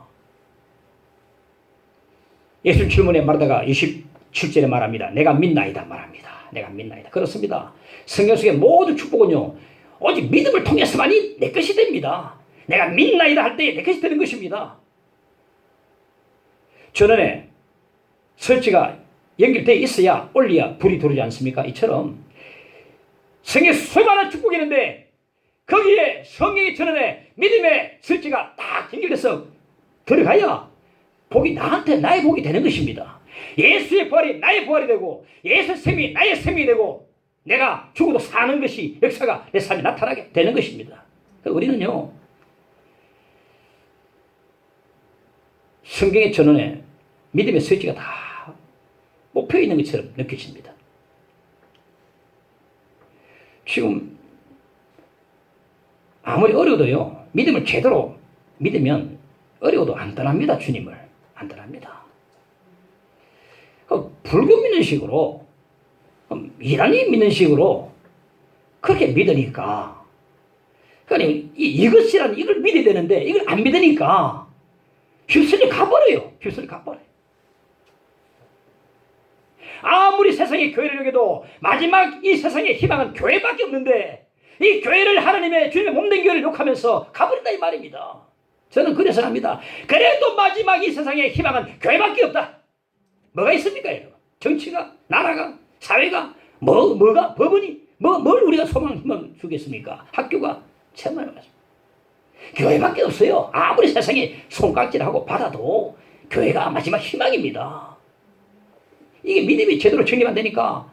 [SPEAKER 1] 예수 질문에 마르다가 27절에 말합니다. 내가 믿나이다 말합니다. 내가 믿나이다. 그렇습니다. 성경 속의 모든 축복은요, 오직 믿음을 통해서만이 내 것이 됩니다. 내가 믿나이다 할 때 내 것이 되는 것입니다. 전원에 설치가 연결되어 있어야 올려야 불이 들어오지 않습니까? 이처럼 성경에 수많은 축복이 있는데 거기에 성경의 전원에 믿음의 설치가 딱 연결돼서 들어가야 복이 나의 복이 되는 것입니다. 예수의 부활이 나의 부활이 되고, 예수의 생명이 나의 생명이 되고, 내가 죽어도 사는 것이, 역사가 내 삶에 나타나게 되는 것입니다. 우리는요, 성경의 전원에 믿음의 설치가 다 목표에 있는 것처럼 느껴집니다. 지금 아무리 어려워도요, 믿음을 제대로 믿으면 어려워도 안 떠납니다. 주님을 안 떠납니다. 불교 믿는 식으로, 이단이 믿는 식으로 그렇게 믿으니까, 그러니까 이것이란 이걸 믿어야 되는데 이걸 안 믿으니까 휩쓸려 가버려요. 휩쓸려 가버려요. 아무리 세상에 교회를 여겨도 마지막 이 세상의 희망은 교회밖에 없는데, 이 교회를 하나님의 주님의 몸된 교회를 욕하면서 가버린다 이 말입니다. 저는 그래 생각합니다. 그래도 마지막 이 세상의 희망은 교회밖에 없다. 뭐가 있습니까? 여러분? 정치가, 나라가, 사회가, 뭐가, 법원이, 뭘 우리가 희망 주겠습니까? 학교가, 정말 맞습니다. 교회밖에 없어요. 아무리 세상에 손깍질하고 받아도 교회가 마지막 희망입니다. 이게 믿음이 제대로 정립 안 되니까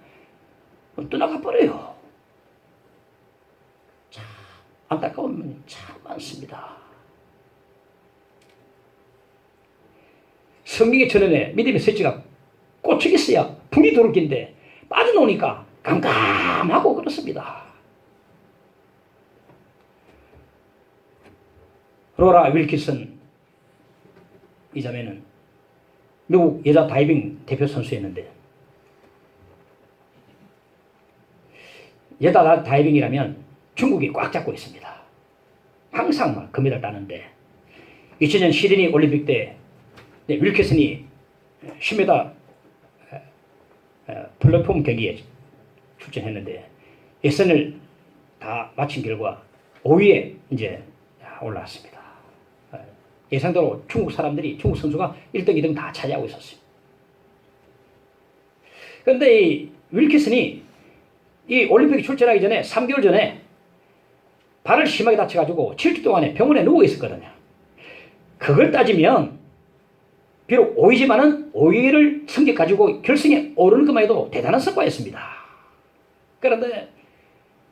[SPEAKER 1] 떠나가 버려요. 참 안타까운 면이 참 많습니다. 성경의 전원에 믿음의 설치가 꽂혀 있어야 불이 들어올 긴데 빠져나오니까 깜깜하고 그렇습니다. 로라 윌키슨 이 자매는 미국 여자 다이빙 대표 선수였는데, 여자 다이빙이라면 중국이 꽉 잡고 있습니다. 항상 막 금메달 따는데 2000년 시드니 올림픽 때 윌키슨이 10m 플랫폼 경기에 출전했는데 예선을 다 마친 결과 5위에 이제 올라왔습니다. 예상대로 중국 선수가 1등, 2등 다 차지하고 있었어요. 그런데 이 윌키슨이 이 올림픽에 출전하기 전에 3개월 전에 발을 심하게 다쳐가지고 7주 동안에 병원에 누워 있었거든요. 그걸 따지면 비록 5위지만은 5위를 성적 가지고 결승에 오르는 것만 해도 대단한 성과였습니다. 그런데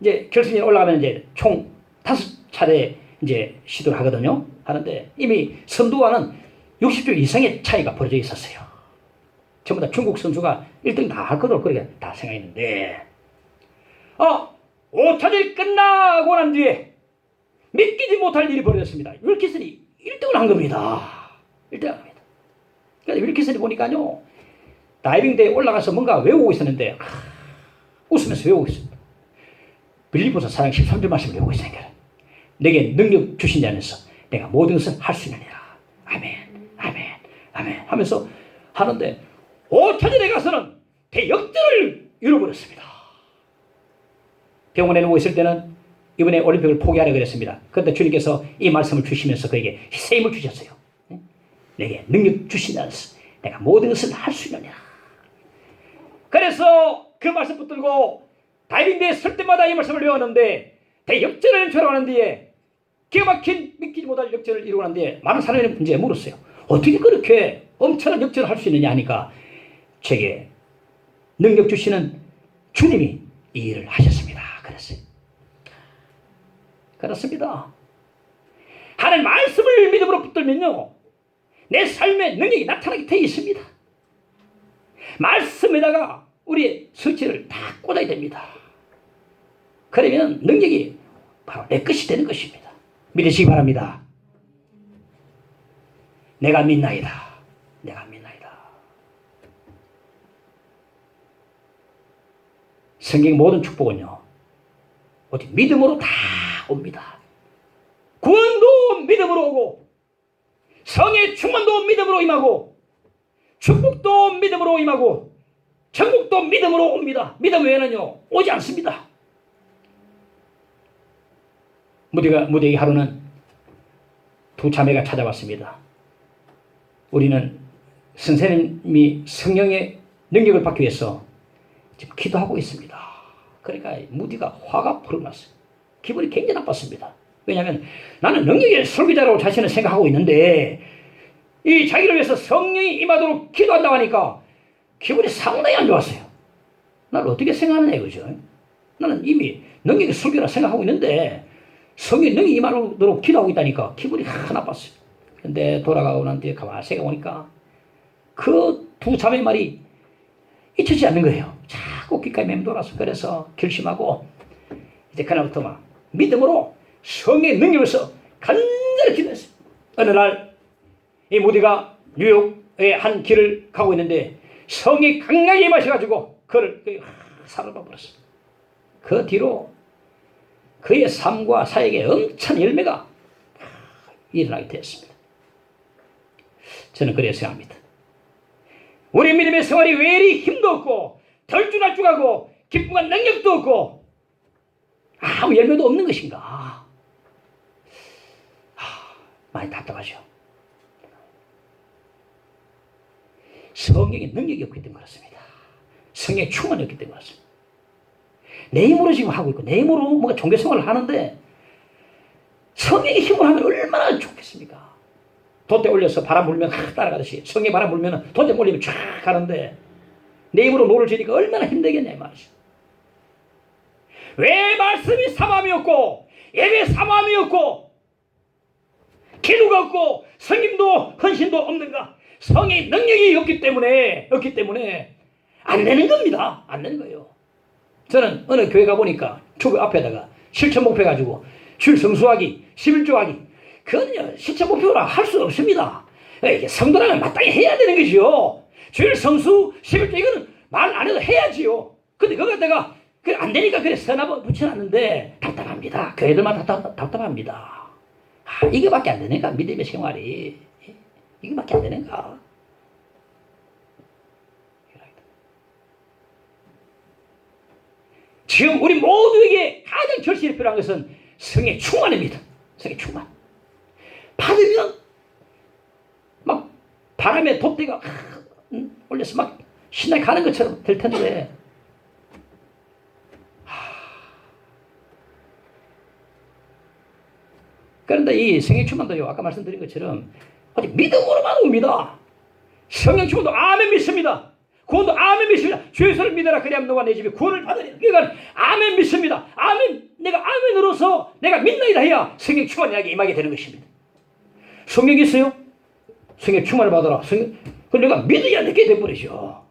[SPEAKER 1] 이제 결승에 올라가면 이제 총 5차례 이제 시도를 하거든요. 하는데 이미 선두와는 60점 이상의 차이가 벌어져 있었어요. 전부 다 중국 선수가 1등 다 할 거로 그렇게 다 생각했는데 5차전이 끝나고 난 뒤에 믿기지 못할 일이 벌어졌습니다. 윌키슨이 1등을 한 겁니다. 1등을 합니다. 그래서 윌키슨이 보니까요, 다이빙 대회에 올라가서 뭔가 외우고 있었는데 웃으면서 외우고 있습니다. 빌립보서 4장 13절 말씀을 외우고 있으니까 내게 능력 주신 자면서 내가 모든 것을 할 수 있느니라. 아멘, 아멘, 아멘 하면서 하는데 5차전에 가서는 대역전을 이뤄버렸습니다. 병원에 누워 있을 때는 이번에 올림픽을 포기하라 그랬습니다. 그런데 주님께서 이 말씀을 주시면서 그에게 새 힘을 주셨어요. 내게 능력 주신 자면서 내가 모든 것을 할 수 있느니라. 그래서 그 말씀 붙들고 다이빙 대회에 설 때마다 이 말씀을 외웠는데 대역전을 연출하고 난 뒤에 기가 막힌 믿기지 못할 역전을 이루고 난 뒤에 많은 사람이 이제 물었어요. 어떻게 그렇게 엄청난 역전을 할 수 있느냐 하니까 제게 능력 주시는 주님이 이 일을 하셨습니다. 그랬어요. 그렇습니다. 하나님 말씀을 믿음으로 붙들면요, 내 삶에 능력이 나타나게 되어 있습니다. 말씀에다가 우리의 서치를 다 꽂아야 됩니다. 그러면 능력이 바로 내 것이 되는 것입니다. 믿으시기 바랍니다. 내가 믿나이다. 내가 믿나이다. 성경 모든 축복은요, 어디 믿음으로 다 옵니다. 구원도 믿음으로 오고, 성의 충만도 믿음으로 임하고, 축복도 믿음으로 임하고, 천국도 믿음으로 옵니다. 믿음 외에는요 오지 않습니다. 무대기 하루는 두 자매가 찾아왔습니다. 우리는 선생님이 성령의 능력을 받기 위해서 지금 기도하고 있습니다. 그러니까 무디가 화가 풀어났어요. 기분이 굉장히 나빴습니다. 왜냐하면 나는 능력의 설교자라고 자신을 생각하고 있는데 이 자기를 위해서 성령이 임하도록 기도한다고 하니까 기분이 상당히 안 좋았어요. 나를 어떻게 생각하느냐 이거죠. 나는 이미 능력의 설교라 생각하고 있는데 성령의 능력이 임하도록 기도하고 있다니까 기분이 나빴어요. 근데 돌아가고 난 뒤에 가만히 생각해보니까 그 두 자매 말이 잊혀지지 않는 거예요. 자꾸 귓가에 맴돌아서. 그래서 결심하고 이제 그날부터 막 믿음으로 성의 능력을 써 간절히 기도했어요. 어느 날 이 모디가 뉴욕의 한 길을 가고 있는데 성이 강하게 임하셔가지고 그를 사로잡아 버렸어요. 그 뒤로 그의 삶과 사역에 엄청난 열매가 일어나게 되었습니다. 저는 그래서 생각합니다. 우리 믿음의 생활이 왜 이리 힘도 없고 덜쭉날쭉하고 기쁨과 능력도 없고 아무 열매도 없는 것인가? 많이 답답하죠. 성령의 능력이 없기 때문에 그렇습니다. 성령의 충만이 없기 때문에 그렇습니다. 내 힘으로 지금 하고 있고 내 힘으로 뭔가 종교생활을 하는데 성령의 힘으로 하면 얼마나 좋겠습니까? 돛대 올려서 바람 불면 따라가듯이 성령의 바람 불면 돛대 올리면 쫙 가는데 내 힘으로 노를 지니까 얼마나 힘들겠냐 이 말이죠. 왜 말씀이 사모함이 없고 예배 사모함이 없고 기도가 없고 성김도 헌신도 없는가? 성의 능력이 없기 때문에 안 되는 겁니다. 안 되는 거예요. 저는 어느 교회 가보니까 주교 앞에다가 실천 목표 가지고 줄 성수하기, 11조하기 그거는요 실천 목표라 할 수 없습니다. 이게 성도라면 마땅히 해야 되는 것이요. 줄 성수, 11조 이거는 말 안 해도 해야지요. 근데 그거 갖다가 안 되니까 그래 서나 붙여놨는데 답답합니다. 교회들만 답답합니다. 이게밖에 안 되는가? 믿음의 생활이 이게밖에 안 되는가? 지금 우리 모두에게 가장 결실이 필요한 것은 성의 충만입니다. 성의 충만. 받으면 막 바람에 돛대가 올려서 막 신나게 가는 것처럼 될 텐데 그런데 이 성의 충만도요 아까 말씀드린 것처럼 오직 믿음으로만 옵니다. 성령 충만도 아멘 믿습니다. 구원도 아멘 믿습니다. 주 예수를 믿어라 그리하면 너와 내 집에 구원을 받으리라. 그러니까 아멘 믿습니다. 아멘 내가 아멘으로서 내가 믿나이다 해야 성령 충만이 나에게 임하게 되는 것입니다. 성령이 있어요? 성령 충만을 받아라. 우리가 믿어야 되게 돼버리죠.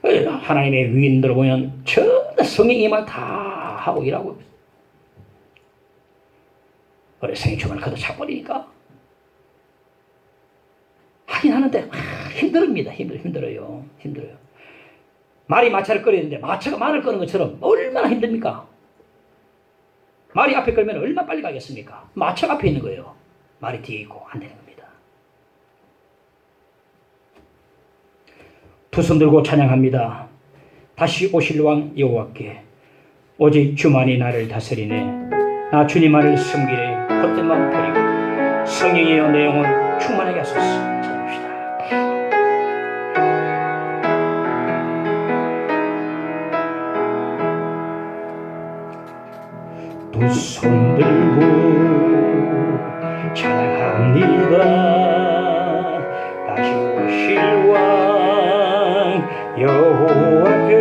[SPEAKER 1] 하나님의 위인들 보면 전부 성령이만 다 하고 일하고 있어요. 그래 생초만 그도 차버리니까 하긴 하는데 힘듭니다. 힘들어요. 말이 마차를 끌었는데 마차가 말을 끄는 것처럼 얼마나 힘듭니까? 말이 앞에 끌면 얼마나 빨리 가겠습니까? 마차가 앞에 있는 거예요. 말이 뒤에 있고 안 되는 겁니다. 두 손 들고 찬양합니다. 다시 오실 왕 여호와께 오직 주만이 나를 다스리네. 나 주님만을 섬기래. 헛된 마음 버리고 성령이여 내 영혼 충만하게 하소서. 찬양합시다. 두 손 들고 찬양합니다. 다시 오실 왕 여호와께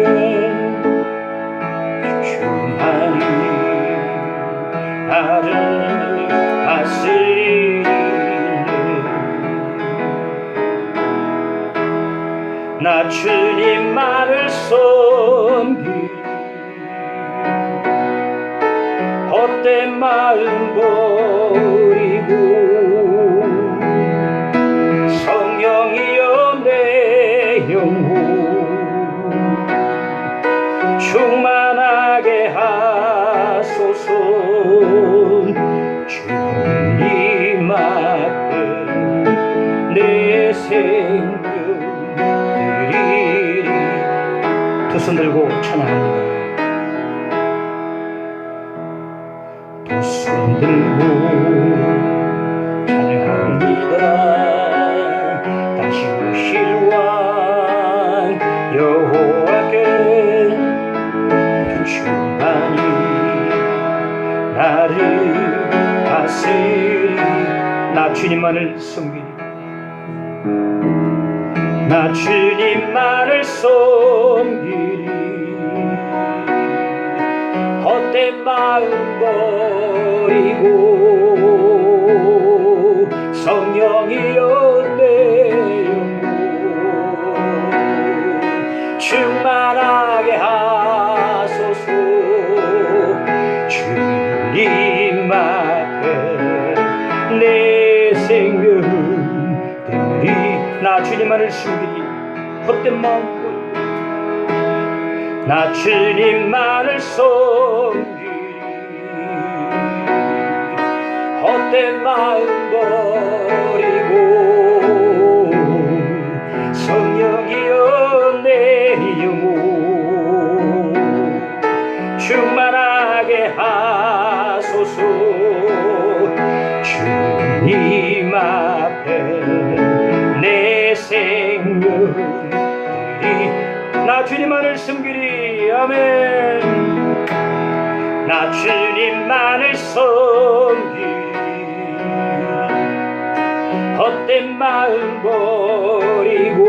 [SPEAKER 1] 주만이 나를 다스리네. 나 주님만을 섬기리. 헛된 마음 버리고 성령이여 내 영혼 충만하게 하소서. 주님 앞에 내 생명 드리리. 두 손 들고 찬양합니다. 두 손 들고 찬양합니다. 다시 오실 왕 여호와께 주만이 나를 다스리리. 나 주님만을 섬기리. 나 주님만을 섬기리. 헛된 마음 버리고 성령이여 내 영혼 충만하게 하소서. 주님 앞에 내 생명 드리. 나 주님만을 섬기리. 헛된 마음 버리고 나 주님만을 섬기리. 헛된 마음 버리고 성령이여 내 영혼 충만하게 하소서. 주님 앞에 내 생명 드리. 나 주님만을 섬기리. 아멘. 나 주님만을 섬기리. 헛된 마음 버리고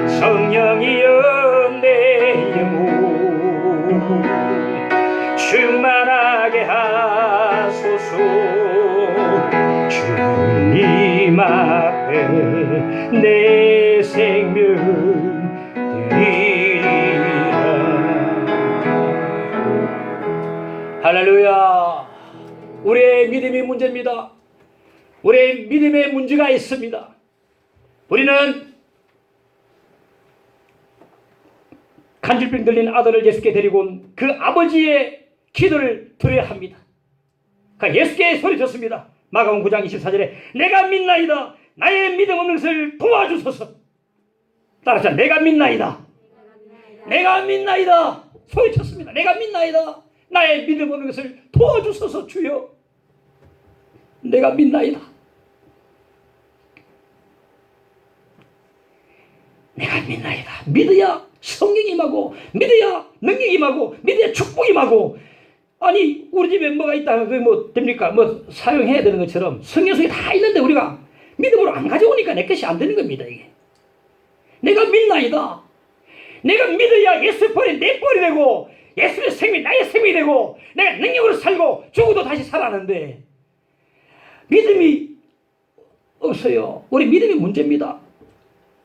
[SPEAKER 1] 성령이여 내 영혼 충만하게 하소서. 주님 앞에 내 생명 드리리라. 할렐루야. 우리의 믿음이 문제입니다. 우리의 믿음에 문제가 있습니다. 우리는 간질병 들린 아들을 예수께 데리고 온 그 아버지의 기도를 들어야 합니다. 그러니까 예수께 소리쳤습니다. 마가복음 9장 24절에 내가 믿나이다. 나의 믿음 없는 것을 도와주소서. 따라서 내가 믿나이다. 내가 믿나이다. 소리쳤습니다. 내가 믿나이다. 나의 믿음 없는 것을 도와주소서. 주여 내가 믿나이다. 내가 믿나이다. 믿어야 성령이 임하고 믿어야 능력이 임하고 믿어야 축복이 임하고. 아니 우리 집에 뭐가 있다 그게 뭐 됩니까? 뭐 사용해야 되는 것처럼 성령 속에 다 있는데 우리가 믿음으로 안 가져오니까 내 것이 안 되는 겁니다. 이게 내가 믿나이다. 내가 믿어야 예수 뻘이 내 뻘이 되고 예수의 생명이 나의 생명이 되고 내가 능력으로 살고 죽어도 다시 살아나는데 믿음이 없어요. 우리 믿음이 문제입니다.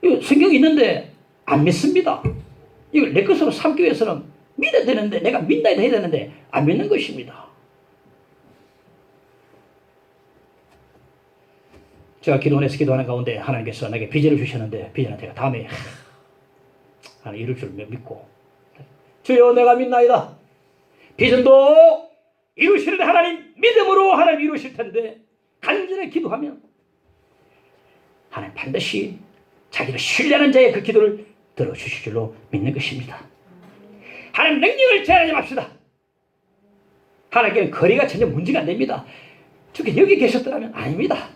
[SPEAKER 1] 이거 성경이 있는데 안 믿습니다. 이걸 내 것으로 삼기 위해서는 믿어야 되는데, 내가 믿나이다 해야 되는데 안 믿는 것입니다. 제가 기도원에서 기도하는 가운데 하나님께서 내게 비전을 주셨는데, 비전은 제가 다음에 하나님 이룰 줄 믿고, 주여 내가 믿나이다. 비전도 이루시는데 하나님 믿음으로 하나님 이루실 텐데, 간절히 기도하면 하나님 반드시 자기를 신뢰하는 자의 그 기도를 들어주실 줄로 믿는 것입니다. 하나님 능력을 제한하지 맙시다. 하나님께는 거리가 전혀 문제가 안 됩니다. 주께 여기 계셨더라면 아닙니다.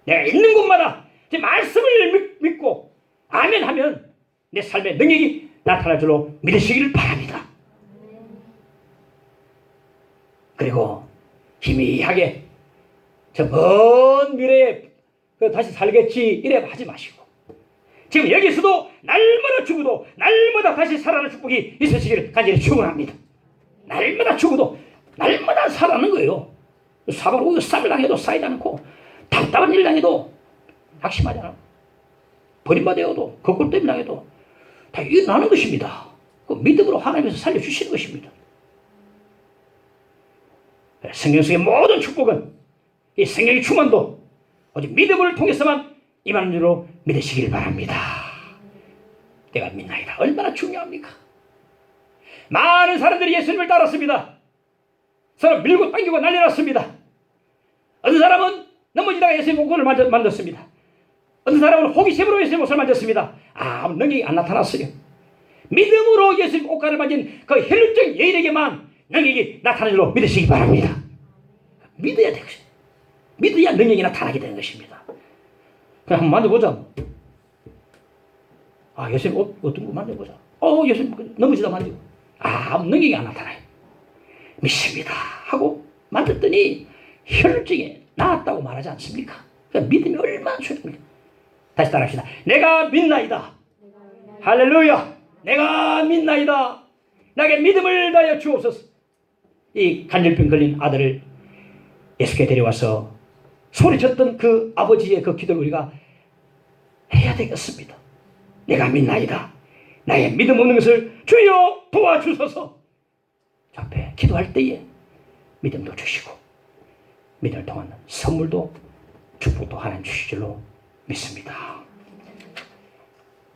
[SPEAKER 1] 내가 있는 곳마다 제 말씀을 믿고 아멘 하면 내 삶의 능력이 나타날 줄로 믿으시기를 바랍니다. 그리고 희미하게 저 먼 미래에 다시 살겠지 이래 하지 마시고, 지금 여기서도 날마다 죽어도 날마다 다시 살아날 축복이 있으시기를 간절히 축원합니다. 날마다 죽어도 날마다 살아나는 거예요. 사방 오고 쌈을 당해도 쌓이지 않고, 답답한 일 당해도 낙심하지 않아. 버림받아도 거꾸로 때문에 당해도 다 일어나는 것입니다. 그 믿음으로 하나님께서 살려주시는 것입니다. 성경 속의 모든 축복은, 이 성경의 충만도 오직 믿음을 통해서만 임하는 줄로 믿으시길 바랍니다. 내가 믿나이다. 얼마나 중요합니까? 많은 사람들이 예수님을 따랐습니다. 서로 밀고 당기고 난리났습니다. 어떤 사람은 넘어지다가 예수님 옷을 만졌습니다. 어떤 사람은 호기심으로 예수님 옷을 만졌습니다. 아무 능력이 안 나타났어요. 믿음으로 예수님 옷가를 만진 그 혈육적 여인에게만 능력이 나타나는 줄로 믿으시기 바랍니다. 믿어야 되겠어요. 믿어야 능력이 나타나게 되는 것입니다. 그냥 한번 만져보자. 아, 예수님 옷 어떤 거 만져보자. 예수님 넘어지다 만지고 아무 능력이 안 나타나요. 믿습니다 하고 만졌더니 혈증이 나았다고 말하지 않습니까? 그러니까 믿음이 얼마나 중요합니까? 다시 따라합시다. 내가 믿나이다. 할렐루야. 내가 믿나이다. 나에게 믿음을 다하여 주옵소서. 이 간질병 걸린 아들을 예수께 데려와서 소리쳤던 그 아버지의 그 기도를 우리가 해야 되겠습니다. 내가 믿나이다. 나의 믿음 없는 것을 주여 도와주소서. 저 앞에 기도할 때에 믿음도 주시고 믿음을 통한 선물도 축복도 하나님 주실 줄로 믿습니다.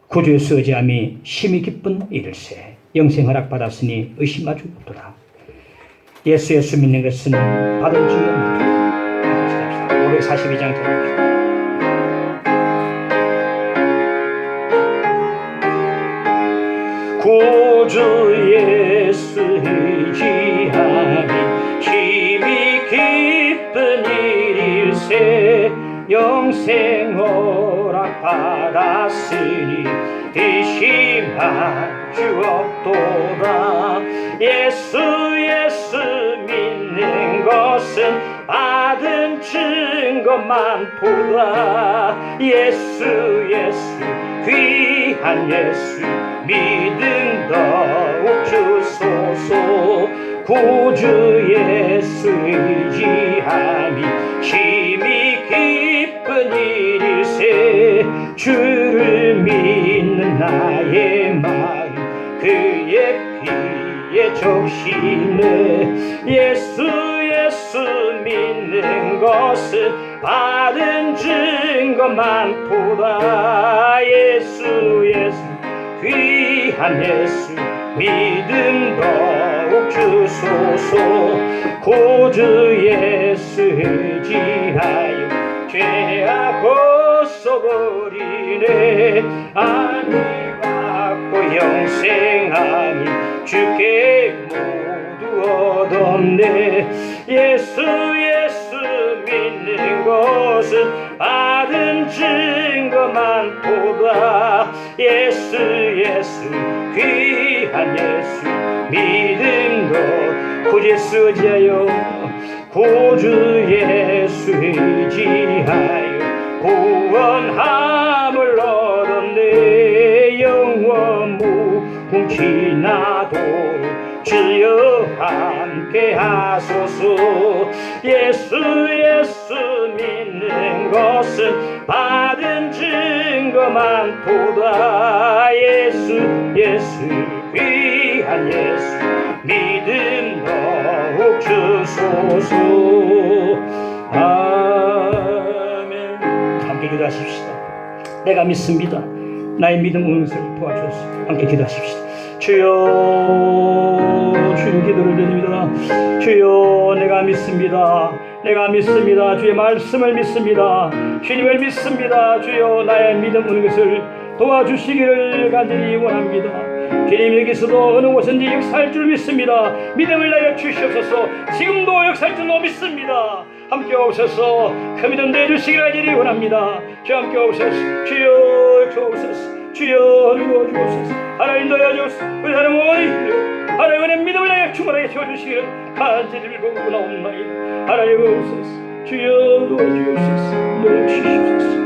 [SPEAKER 1] 구주에서 의지함이 심히 기쁜 이를세 영생 허락받았으니 의심하지 못하라. 예수 믿는 것은 받은 증거입니다. 542장 드립니다. 구주 예수 의지하니 힘이 기쁜 일일세 영생 허락받았으니 의심할 주 없도다. 예수 믿는 것은 받은 증거만 보다. 예수 귀한 예수 믿음 더욱 주소서. 구주 예수 의지함이 힘이 기쁜 일일세 주를 믿는 나의 마음 그의 피에 적시네. 예수 믿는 것은 받은 증거만 보다. 예수 귀한 예수 믿음 더욱 주소서. 구주 예수 의지하여 죄악 벗어버리네. 안위 받고 영생하니 주께 모두 얻었네. 예수 믿는 것은 받은 증거만 보다. 예수 귀한 예수 믿음도 구주 예수 의지하여 구주 예수 의지하여 구원함을 얻었네. 영원 조금 지나도 주여 함께 하소서. 예수 믿는 것은 받은 증거 많도다. 예수 귀한 예수 믿음 더욱 주소서. 아멘. 함께 기도하십시다. 내가 믿습니다. 나의 믿음 응답을 도와주소서. 함께 기도하십시다. 주여, 주님 기도를 드립니다. 주여, 내가 믿습니다. 내가 믿습니다. 주의 말씀을 믿습니다. 주님을 믿습니다. 주여, 나의 믿음 응답을 도와주시기를 간절히 원합니다. 주님, 여기서도 어느 곳든지 역사할 줄 믿습니다. 믿음을 내려 주시옵소서. 지금도 역사할 줄로 믿습니다. 함께 오셔서 그 믿음 내주시기를 간절히 원합니다. 주여, 함께 오셔서. 주여, 역사옵소서. 주여, 도와주옵소서. 하나님 도와주옵소서. 우리 하나님 하나님의 믿음을 내려 충만하게 채워주시기를 간절히 원하옵나이다. 하나님 오옵소서. 주여, 도와주옵소서. 도와주시옵소서.